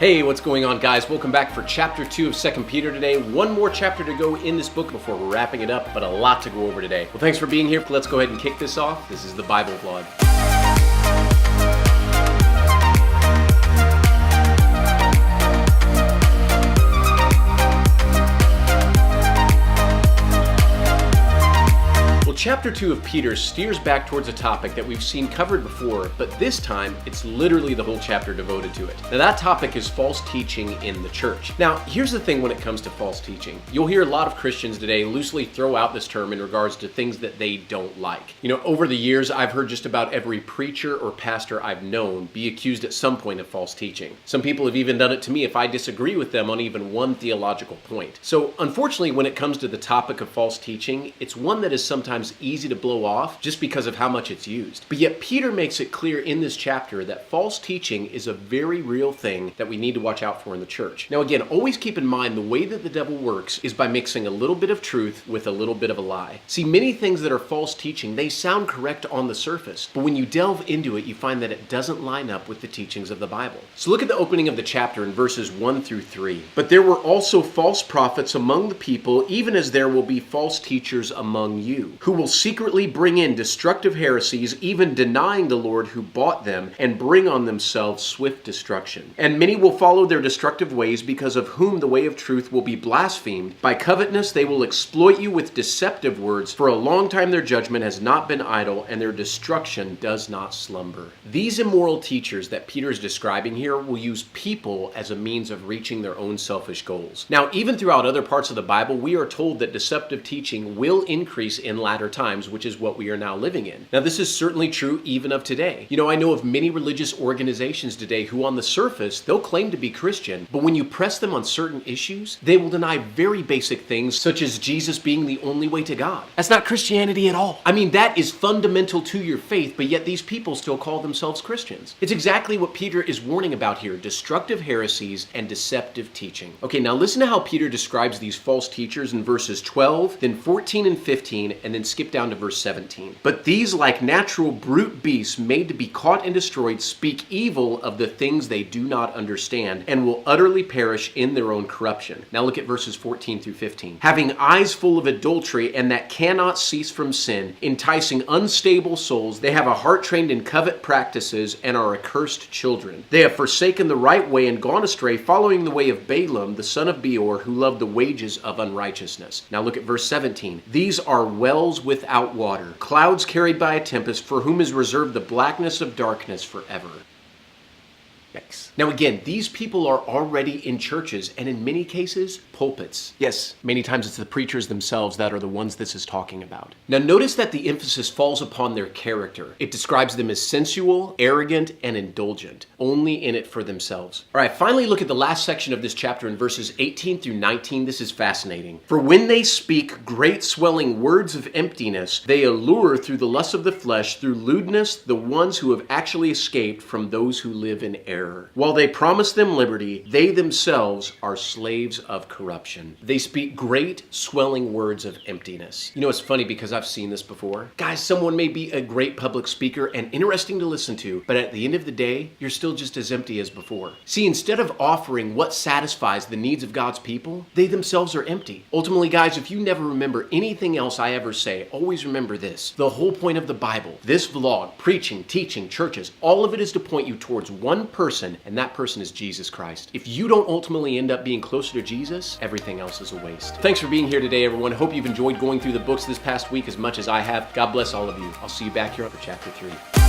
Hey, what's going on, guys? Welcome back for chapter 2 of 2 Peter today. One more chapter to go in this book before we're wrapping it up, but a lot to go over today. Well, thanks for being here. Let's go ahead and kick this off. This is the Bible Vlog. Chapter 2 of Peter steers back towards a topic that we've seen covered before, but this time it's literally the whole chapter devoted to it. Now that topic is false teaching in the church. Now here's the thing when it comes to false teaching. You'll hear a lot of Christians today loosely throw out this term in regards to things that they don't like. Over the years I've heard just about every preacher or pastor I've known be accused at some point of false teaching. Some people have even done it to me if I disagree with them on even one theological point. So unfortunately, when it comes to the topic of false teaching, it's one that is sometimes easy to blow off just because of how much it's used. But yet Peter makes it clear in this chapter that false teaching is a very real thing that we need to watch out for in the church. Now again, always keep in mind the way that the devil works is by mixing a little bit of truth with a little bit of a lie. See, many things that are false teaching, they sound correct on the surface, but when you delve into it, you find that it doesn't line up with the teachings of the Bible. So look at the opening of the chapter in verses 1 through 3. But there were also false prophets among the people, even as there will be false teachers among you, who will secretly bring in destructive heresies, even denying the Lord who bought them, and bring on themselves swift destruction. And many will follow their destructive ways, because of whom the way of truth will be blasphemed. By covetousness they will exploit you with deceptive words. For a long time their judgment has not been idle, and their destruction does not slumber. These immoral teachers that Peter is describing here will use people as a means of reaching their own selfish goals. Now, even throughout other parts of the Bible, we are told that deceptive teaching will increase in latter times, which is what we are now living in. Now, this is certainly true even of today. I know of many religious organizations today who on the surface, they'll claim to be Christian, but when you press them on certain issues, they will deny very basic things such as Jesus being the only way to God. That's not Christianity at all. That is fundamental to your faith, but yet these people still call themselves Christians. It's exactly what Peter is warning about here: destructive heresies and deceptive teaching. Okay, now listen to how Peter describes these false teachers in verses 12, then 14 and 15, and then skip down to verse 17. But these, like natural brute beasts made to be caught and destroyed, speak evil of the things they do not understand, and will utterly perish in their own corruption. Now look at verses 14 through 15. Having eyes full of adultery, and that cannot cease from sin, enticing unstable souls, they have a heart trained in covet practices, and are accursed children. They have forsaken the right way and gone astray, following the way of Balaam, the son of Beor, who loved the wages of unrighteousness. Now look at verse 17. These are wells without water, clouds carried by a tempest, for whom is reserved the blackness of darkness forever. Yikes. Now again, these people are already in churches, and in many cases, pulpits. Yes, many times it's the preachers themselves that are the ones this is talking about. Now notice that the emphasis falls upon their character. It describes them as sensual, arrogant, and indulgent, only in it for themselves. All right, finally look at the last section of this chapter in verses 18 through 19. This is fascinating. For when they speak great swelling words of emptiness, they allure through the lust of the flesh, through lewdness, the ones who have actually escaped from those who live in error. While they promise them liberty, they themselves are slaves of corruption. They speak great, swelling words of emptiness. It's funny because I've seen this before. Guys, someone may be a great public speaker and interesting to listen to, but at the end of the day, you're still just as empty as before. See, instead of offering what satisfies the needs of God's people, they themselves are empty. Ultimately, guys, if you never remember anything else I ever say, always remember this. The whole point of the Bible, this vlog, preaching, teaching, churches, all of it is to point you towards one person, and that person is Jesus Christ. If you don't ultimately end up being closer to Jesus, everything else is a waste. Thanks for being here today, everyone. Hope you've enjoyed going through the books this past week as much as I have. God bless all of you. I'll see you back here for chapter 3.